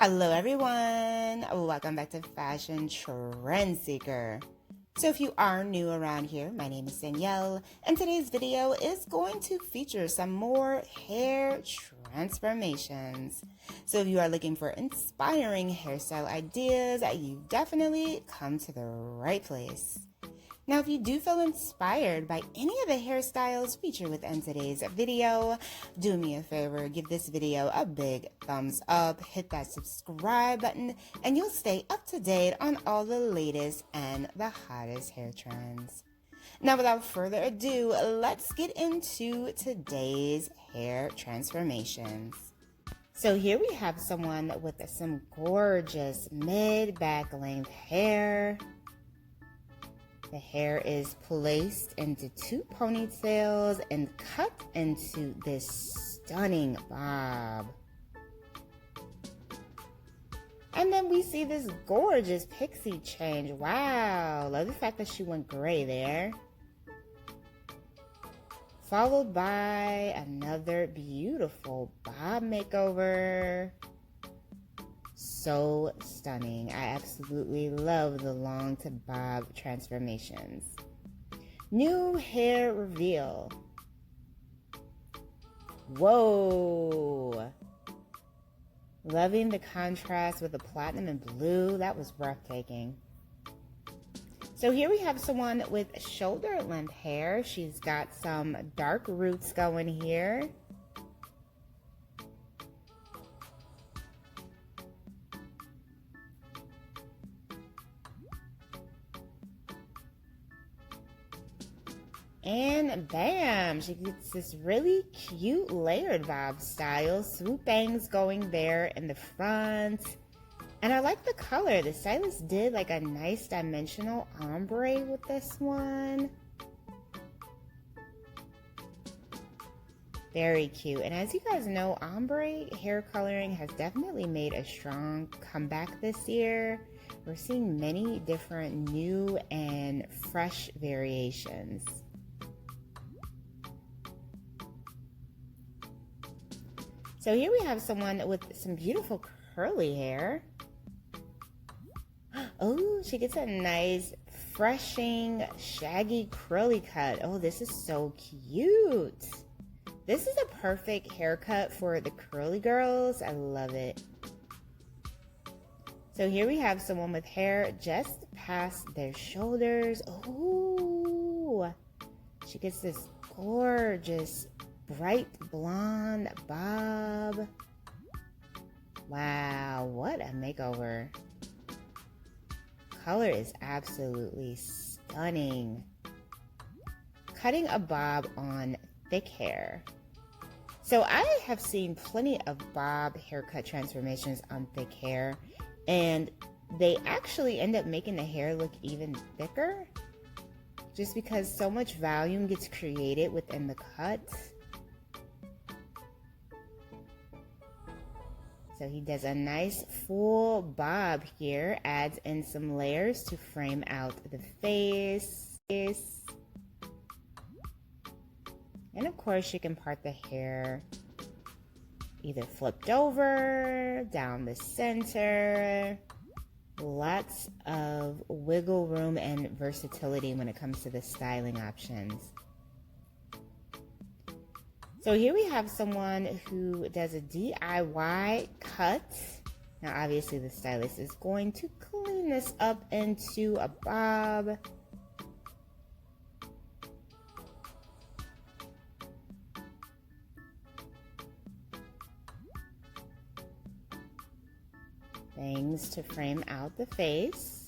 Hello everyone, welcome back to Fashion Trend Seeker. So if you are new around here, my name is Danielle, and today's video is going to feature some more hair transformations. So if you are looking for inspiring hairstyle ideas, you've definitely come to the right place. Now, if you do feel inspired by any of the hairstyles featured within today's video, do me a favor, give this video a big thumbs up, hit that subscribe button, and you'll stay up to date on all the latest and the hottest hair trends. Now, without further ado, let's get into today's hair transformations. So here we have someone with some gorgeous mid-back length hair. The hair is placed into two ponytails and cut into this stunning bob. And then we see this gorgeous pixie change. Wow, love the fact that she went gray there. Followed by another beautiful bob makeover. So stunning. I absolutely love the long to bob transformations. New hair reveal. Whoa. Loving the contrast with the platinum and blue. That was breathtaking. So here we have someone with shoulder length hair. She's got some dark roots going here. And bam, she gets this really cute layered bob style. Swoop bangs going there in the front. And I like the color. The stylist did like a nice dimensional ombre with this one. Very cute. And as you guys know, ombre hair coloring has definitely made a strong comeback this year. We're seeing many different new and fresh variations. So here we have someone with some beautiful curly hair. Oh, she gets a nice, freshing, shaggy curly cut. Oh, this is so cute. This is a perfect haircut for the curly girls. I love it. So here we have someone with hair just past their shoulders. Oh, she gets this gorgeous bright blonde bob. Wow, what a makeover. Color is absolutely stunning. Cutting a bob on thick hair. So I have seen plenty of bob haircut transformations on thick hair, and they actually end up making the hair look even thicker just because so much volume gets created within the cut. So he does a nice full bob here, adds in some layers to frame out the face. And of course you can part the hair either flipped over, down the center. Lots of wiggle room and versatility when it comes to the styling options. So here we have someone who does a DIY cut. Now obviously the stylist is going to clean this up into a bob. Things to frame out the face.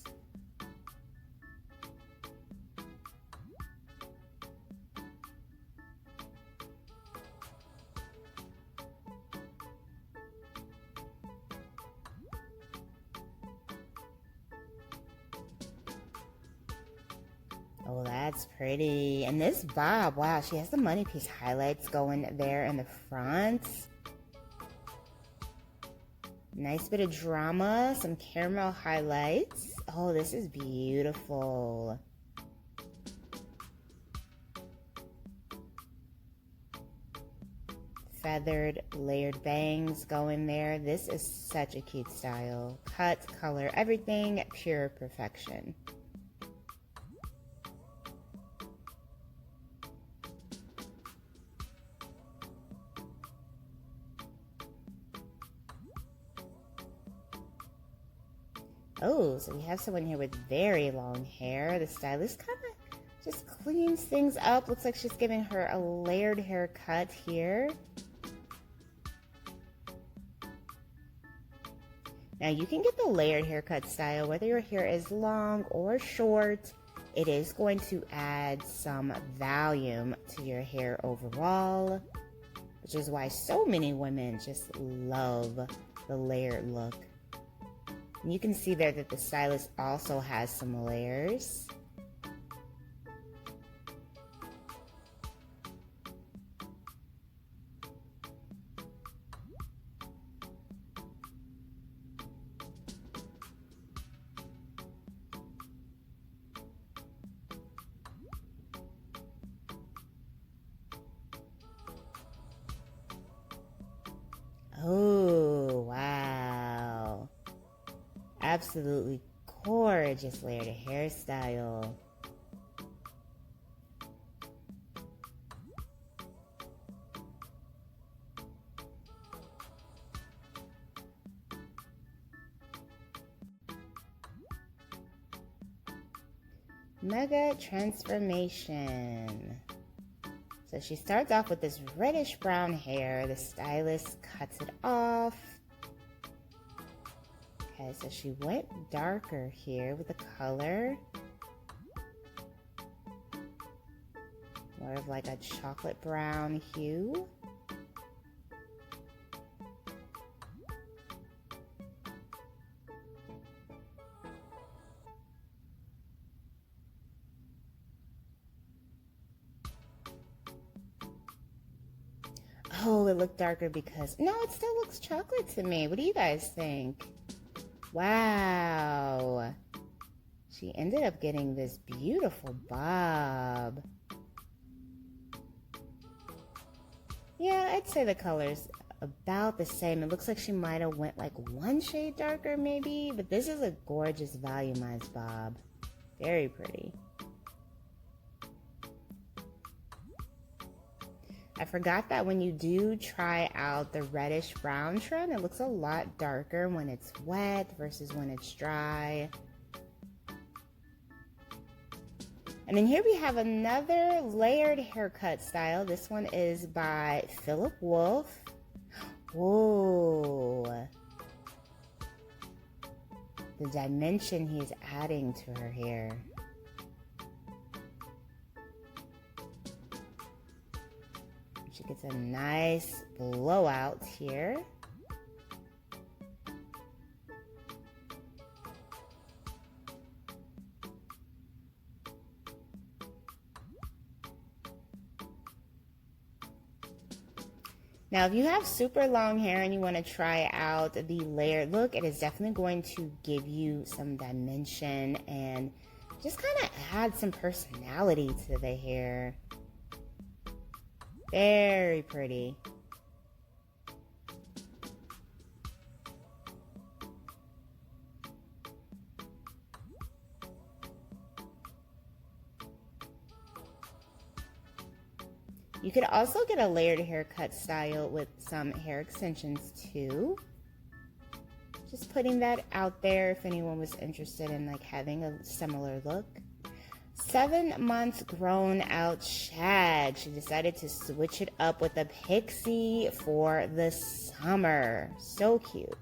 Oh, that's pretty. And this bob, wow, she has the money piece highlights going there in the front. Nice bit of drama, some caramel highlights. Oh, this is beautiful. feathered layered bangs going there. This is such a cute style. Cut, color, everything, pure perfection. Oh, so we have someone here with very long hair. The stylist kind of just cleans things up. Looks like she's giving her a layered haircut here. Now you can get the layered haircut style whether your hair is long or short. It is going to add some volume to your hair overall, which is why so many women just love the layered look. And you can see there that the stylist also has some layers. Oh, wow. Absolutely gorgeous layered hairstyle. Mega transformation. So she starts off with this reddish brown hair. The stylist cuts it off. Okay, so she went darker here with the color. More of like a chocolate brown hue. Oh, it looked darker because... No, it still looks chocolate to me. What do you guys think? Wow. She ended up getting this beautiful bob. Yeah, I'd say the color's about the same. It looks like she might have went like one shade darker maybe, but this is a gorgeous volumized bob. Very pretty. I forgot that when you do try out the reddish brown trend, it looks a lot darker when it's wet versus when it's dry. And then here we have another layered haircut style. This one is by Philip Wolf. Whoa. The dimension he's adding to her hair. She gets a nice blowout here. Now, if you have super long hair and you want to try out the layered look, it is definitely going to give you some dimension and just kind of add some personality to the hair. Very pretty. You could also get a layered haircut style with some hair extensions too. Just putting that out there if anyone was interested in like having a similar look. 7 months grown out shag. She decided to switch it up with a Pixie for the summer. So cute.